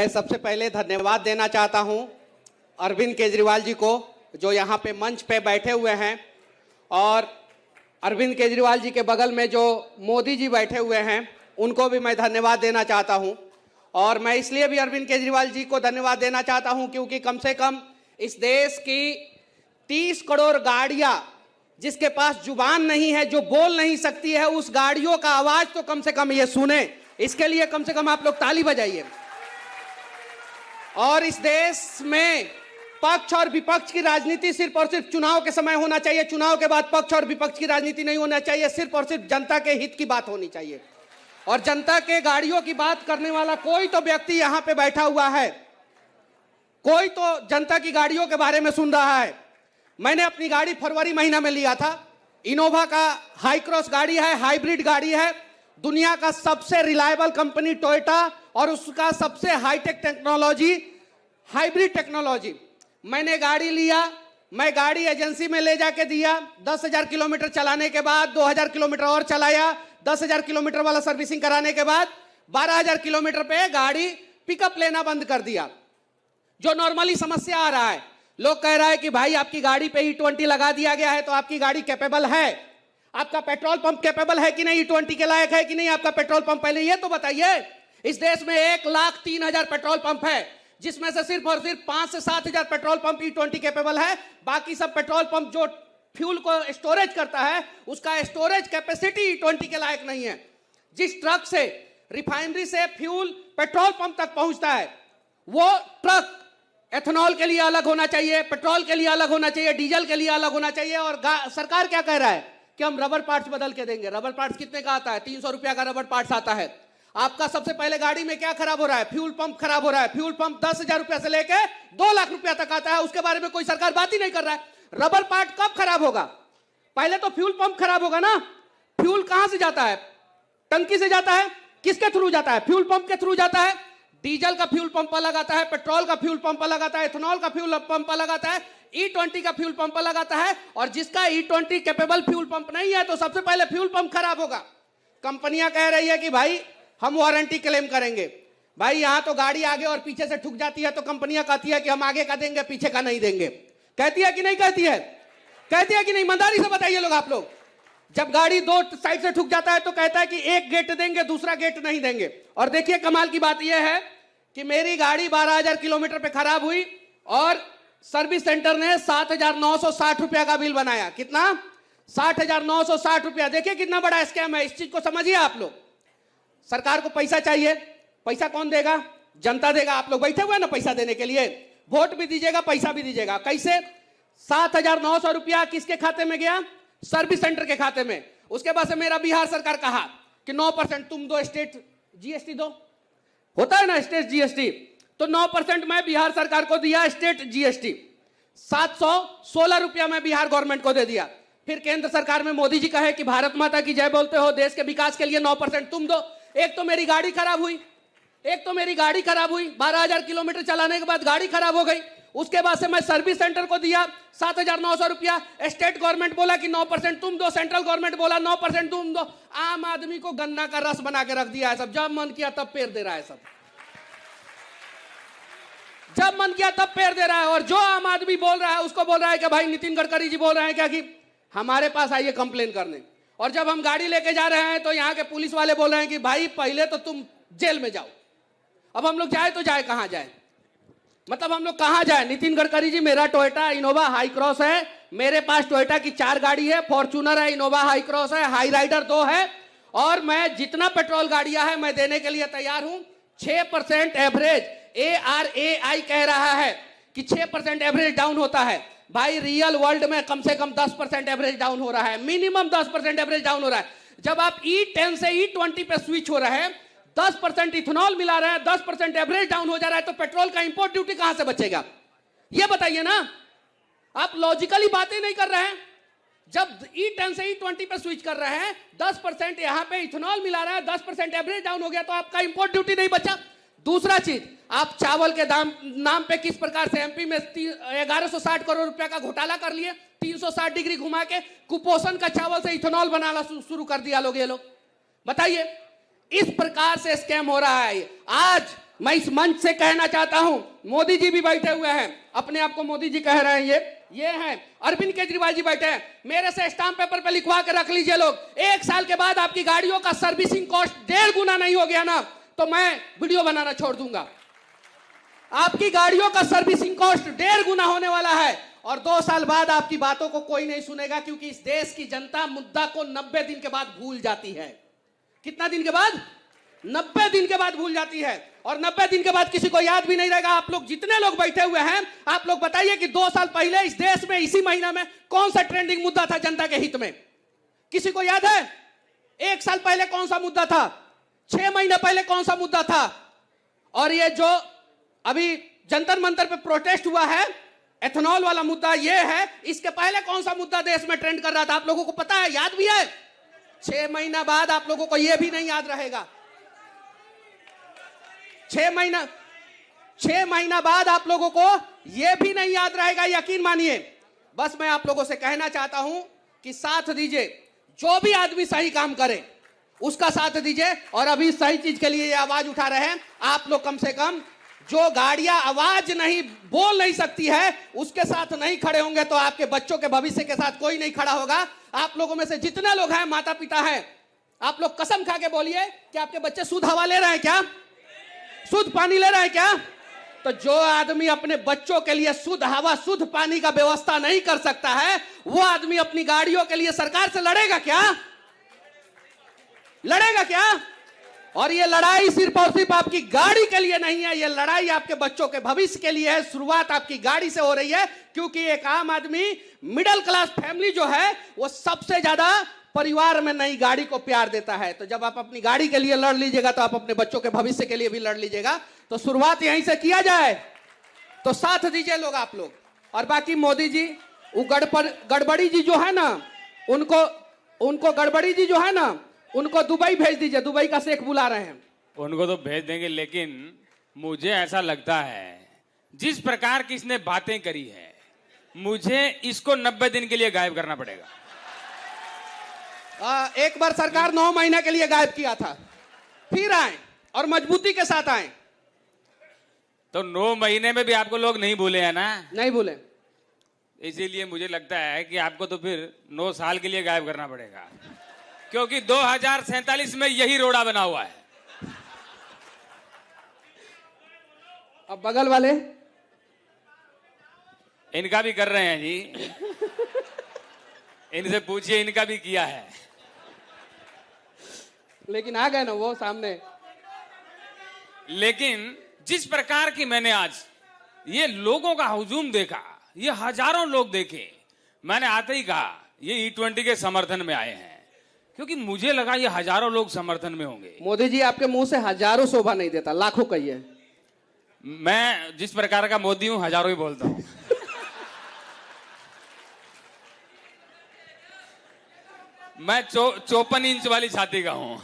मैं सबसे पहले धन्यवाद देना चाहता हूं अरविंद केजरीवाल जी को, जो यहां पे मंच पे बैठे हुए हैं, और अरविंद केजरीवाल जी के बगल में जो मोदी जी बैठे हुए हैं उनको भी मैं धन्यवाद देना चाहता हूं। और मैं इसलिए भी अरविंद केजरीवाल जी को धन्यवाद देना चाहता हूं क्योंकि कम से कम इस देश की 30 करोड़ गाड़ियां जिसके पास जुबान नहीं है, जो बोल नहीं सकती है, उस गाड़ियों का आवाज तो कम से कम ये सुने। इसके लिए कम से कम आप लोग ताली बजाइए। और इस देश में पक्ष और विपक्ष की राजनीति सिर्फ और सिर्फ चुनाव के समय होना चाहिए, चुनाव के बाद पक्ष और विपक्ष की राजनीति नहीं होना चाहिए, सिर्फ और सिर्फ जनता के हित की बात होनी चाहिए। और जनता के गाड़ियों की बात करने वाला कोई तो व्यक्ति यहां पे बैठा हुआ है, कोई तो जनता की गाड़ियों के बारे में सुन रहा है। मैंने अपनी गाड़ी फरवरी महीना में लिया था, इनोवा का हाई क्रॉस गाड़ी है, हाइब्रिड गाड़ी है, दुनिया का सबसे रिलायबल कंपनी टोयोटा और उसका सबसे हाईटेक टेक्नोलॉजी हाइब्रिड टेक्नोलॉजी। मैंने गाड़ी लिया, मैं गाड़ी एजेंसी में ले जाके दिया, 10,000 किलोमीटर चलाने के बाद 2,000 किलोमीटर और चलाया, 10,000 किलोमीटर वाला सर्विसिंग कराने के बाद 12,000 किलोमीटर पे गाड़ी पिकअप लेना बंद कर दिया। जो नॉर्मली समस्या आ रहा है, लोग कह रहा है कि भाई आपकी गाड़ी पे E20 लगा दिया गया है तो आपकी गाड़ी कैपेबल है, आपका पेट्रोल पंप कैपेबल है कि नहीं, E20 के लायक है कि नहीं आपका पेट्रोल पंप, पहले ये तो बताइए। इस देश में 1,03,000 पेट्रोल पंप है, जिसमें से सिर्फ और सिर्फ 5 से 7,000 पेट्रोल पंप E20 कैपेबल है। बाकी सब पेट्रोल पंप जो फ्यूल को स्टोरेज करता है उसका स्टोरेज कैपेसिटी E20 के लायक नहीं है। जिस ट्रक से रिफाइनरी से फ्यूल पेट्रोल पंप तक पहुंचता है, वो ट्रक एथेनॉल के लिए अलग होना चाहिए, पेट्रोल के लिए अलग होना चाहिए, डीजल के लिए अलग होना चाहिए। और सरकार क्या कह रहा है कि हम रबर पार्ट्स बदल के देंगे। रबर पार्ट्स कितने का आता है? 300 रुपया का रबर पार्ट्स आता है। आपका सबसे पहले गाड़ी में क्या खराब हो रहा है? फ्यूल पंप खराब हो रहा है। फ्यूल पंप 10,000 रुपया से लेकर 2 लाख रुपया तक आता है, उसके बारे में कोई सरकार बात ही नहीं कर रहा है। रबर पार्ट कब खराब होगा? पहले तो फ्यूल पंप खराब होगा ना। फ्यूल कहां से जाता है? टंकी से जाता है। किसके थ्रू जाता है? फ्यूल पंप के थ्रू जाता है। डीजल का फ्यूल पंप अलग आता है, पेट्रोल का फ्यूल पंप अलग आता है, इथेनॉल का फ्यूल पंप अलग आता है, E20 का फ्यूल पंप अलग आता है। और जिसका E20 कैपेबल फ्यूल पंप नहीं है तो सबसे पहले फ्यूल पंप खराब होगा। कंपनियां कह रही है कि भाई हम वारंटी क्लेम करेंगे। भाई यहां तो गाड़ी आगे और पीछे से ठुक जाती है तो कंपनियां कहती है कि हम आगे का देंगे, पीछे का नहीं देंगे। कहती है कि नहीं कहती है? कहती है कि नहीं? ईमानदारी से बताइए लोग, आप लोग। जब गाड़ी 2 साइड से ठुक जाता है तो कहता है कि एक गेट देंगे, दूसरा गेट नहीं देंगे। और देखिए कमाल की बात यह है कि मेरी गाड़ी 12,000 किलोमीटर पे खराब हुई और सर्विस सेंटर ने 7,960 रुपया का बिल बनाया। कितना? 60,960 रुपया। देखिए कितना बड़ा स्कैम है। इस चीज को समझिए आप लोग। सरकार को पैसा चाहिए, पैसा कौन देगा? जनता देगा। आप लोग बैठे हुए ना पैसा देने के लिए, वोट भी दीजिएगा, पैसा भी दीजिएगा। कैसे? 7,900 रुपया किसके खाते में गया? सर्विस सेंटर के खाते में। उसके बाद से मेरा बिहार सरकार कहा कि 9% तुम दो, स्टेट जीएसटी दो, होता है ना स्टेट जीएसटी, तो 9% मैं बिहार सरकार को दिया स्टेट जीएसटी। 716 रुपया मैं बिहार गवर्नमेंट को दे दिया। फिर केंद्र सरकार में मोदी जी कहे कि भारत माता की जय बोलते हो, देश के विकास के लिए 9% तुम दो। एक तो मेरी गाड़ी खराब हुई, 12,000 किलोमीटर चलाने के बाद गाड़ी खराब हो गई। उसके बाद से मैं सर्विस सेंटर को दिया 7,900 रुपया। स्टेट गवर्नमेंट बोला कि 9% तुम दो, सेंट्रल गवर्नमेंट बोला 9% तुम दो। आम आदमी को गन्ना का रस बना के रख दिया है सब। जब मन किया तब पेड़ दे रहा है सब, जब मन किया तब पेड़ दे रहा है। और जो आम आदमी बोल रहा है उसको बोल रहा है कि भाई नितिन गडकरी जी बोल रहे हैं क्या कि हमारे पास आइए कंप्लेन करने। और जब हम गाड़ी लेके जा रहे हैं तो यहाँ के पुलिस वाले बोल रहे हैं कि भाई पहले तो तुम जेल में जाओ। अब हम लोग जाए तो जाए कहां जाए? मतलब हम लोग कहां जाए? नितिन गडकरी जी, मेरा टोयोटा इनोवा हाई क्रॉस है, मेरे पास टोयोटा की 4 गाड़ी है, फॉर्च्यूनर है, इनोवा हाई क्रॉस है, हाई राइडर 2 है, और मैं जितना पेट्रोल गाड़ियां है मैं देने के लिए तैयार हूं। 6% एवरेज ARAI कह रहा है कि 6% एवरेज डाउन होता है। भाई रियल वर्ल्ड में कम से कम 10% एवरेज डाउन हो रहा है, मिनिमम 10% एवरेज डाउन हो रहा है। जब आप E10 से E20 पे स्विच हो रहे हैं, 10% इथेनॉल मिला रहे हैं, 10% एवरेज डाउन हो जा रहा है, तो पेट्रोल का इंपोर्ट ड्यूटी कहां से बचेगा? ये बताइए ना। आप लॉजिकली बातें नहीं कर रहे हैं। जब E10 से E20 पे स्विच कर रहे हैं, 10% यहां पे इथेनॉल मिला रहा है, 10% एवरेज डाउन हो गया, तो आपका इंपोर्ट ड्यूटी नहीं बचा। दूसरा चीज, आप चावल के दाम नाम पे किस प्रकार से एमपी में 1160 करोड़ रुपया का घोटाला कर लिए, 360 डिग्री घुमा के कुपोषण का चावल से इथेनॉल बनाना शुरू कर दिया लोग। ये लोग बताइए, इस प्रकार से स्कैम हो रहा है। आज मैं इस मंच से कहना चाहता हूं, मोदी जी भी बैठे हुए हैं, अपने आप को मोदी जी कह रहे हैं, ये हैं अरविंद केजरीवाल जी बैठे हैं, मेरे से स्टाम्प पेपर पे लिखवा के रख लीजिए लोग, 1 साल के बाद आपकी गाड़ियों का सर्विसिंग कॉस्ट 1.5 गुना नहीं हो गया ना तो मैं वीडियो बनाना छोड़ दूंगा। आपकी गाड़ियों का सर्विसिंग कॉस्ट 1.5 गुना होने वाला है और 2 साल बाद आपकी बातों को कोई नहीं सुनेगा, क्योंकि इस देश की जनता मुद्दा को 90 दिन के बाद भूल जाती है। कितना दिन के बाद? 90 दिन के बाद भूल जाती है और 90 दिन के बाद किसी को याद भी नहीं रहेगा। आप लोग जितने लोग बैठे हुए हैं, आप लोग बताइए कि 2 साल पहले इस देश में इसी महीना में कौन सा ट्रेंडिंग मुद्दा था जनता के हित में? किसी को याद है? 1 साल पहले कौन सा मुद्दा था? 6 महीने पहले कौन सा मुद्दा था? और ये जो अभी जंतर मंतर पे प्रोटेस्ट हुआ है, एथेनॉल वाला मुद्दा ये है, इसके पहले कौन सा मुद्दा देश में ट्रेंड कर रहा था? आप लोगों को पता है? याद भी है? 6 महीना बाद आप लोगों को यह भी नहीं याद रहेगा। 6 महीना बाद आप लोगों को यह भी नहीं याद रहेगा, यकीन मानिए। बस मैं आप लोगों से कहना चाहता हूं कि साथ दीजिए, जो भी आदमी सही काम करे उसका साथ दीजिए। और अभी सही चीज के लिए ये आवाज उठा रहे हैं आप लोग, कम से कम जो गाड़ियां आवाज नहीं बोल नहीं सकती है उसके साथ नहीं खड़े होंगे तो आपके बच्चों के भविष्य के साथ कोई नहीं खड़ा होगा। आप लोगों में से जितने लोग हैं माता पिता हैं, आप लोग कसम खा के बोलिए कि आपके बच्चे शुद्ध हवा ले रहे हैं क्या? शुद्ध पानी ले रहे हैं क्या? तो जो आदमी अपने बच्चों के लिए शुद्ध हवा शुद्ध पानी का व्यवस्था नहीं कर सकता है, वो आदमी अपनी गाड़ियों के लिए सरकार से लड़ेगा क्या? लड़ेगा क्या? और ये लड़ाई सिर्फ और सिर्फ आपकी गाड़ी के लिए नहीं है, ये लड़ाई आपके बच्चों के भविष्य के लिए है। शुरुआत आपकी गाड़ी से हो रही है, क्योंकि एक आम आदमी, मिडिल क्लास फैमिली जो है, वो सबसे ज्यादा परिवार में नई गाड़ी को प्यार देता है। तो जब आप अपनी गाड़ी के लिए लड़ लीजिएगा तो आप अपने बच्चों के भविष्य के लिए भी लड़ लीजिएगा। तो शुरुआत यहीं से किया जाए, तो साथ दीजिए लोग, आप लोग। और बाकी मोदी जी, वो गड़बड़ी जी जो है ना, उनको गड़बड़ी जी जो है ना, उनको दुबई भेज दीजिए, दुबई का शेख बुला रहे हैं। उनको तो भेज देंगे, लेकिन मुझे ऐसा लगता है जिस प्रकार की इसने बातें करी है, मुझे इसको 90 दिन के लिए गायब करना पड़ेगा। एक बार सरकार 9 महीने के लिए गायब किया था, फिर आए और मजबूती के साथ आए। तो 9 महीने में भी आपको लोग नहीं भूले हैं ना? नहीं भूले। इसीलिए मुझे लगता है कि आपको तो फिर 9 साल के लिए गायब करना पड़ेगा, क्योंकि 2047 में यही रोड़ा बना हुआ है। अब बगल वाले इनका भी कर रहे हैं जी, इनसे पूछिए, इनका भी किया है, लेकिन आ गए ना वो सामने। लेकिन जिस प्रकार की मैंने आज ये लोगों का हुजूम देखा, ये हजारों लोग देखे, मैंने आते ही कहा ये E20 के समर्थन में आए हैं, क्योंकि मुझे लगा ये हजारों लोग समर्थन में होंगे। मोदी जी आपके मुंह से हजारों शोभा नहीं देता, लाखों कहिए। मैं जिस प्रकार का मोदी हूं, हजारों ही बोलता हूं। मैं 54 इंच वाली छाती का हूं।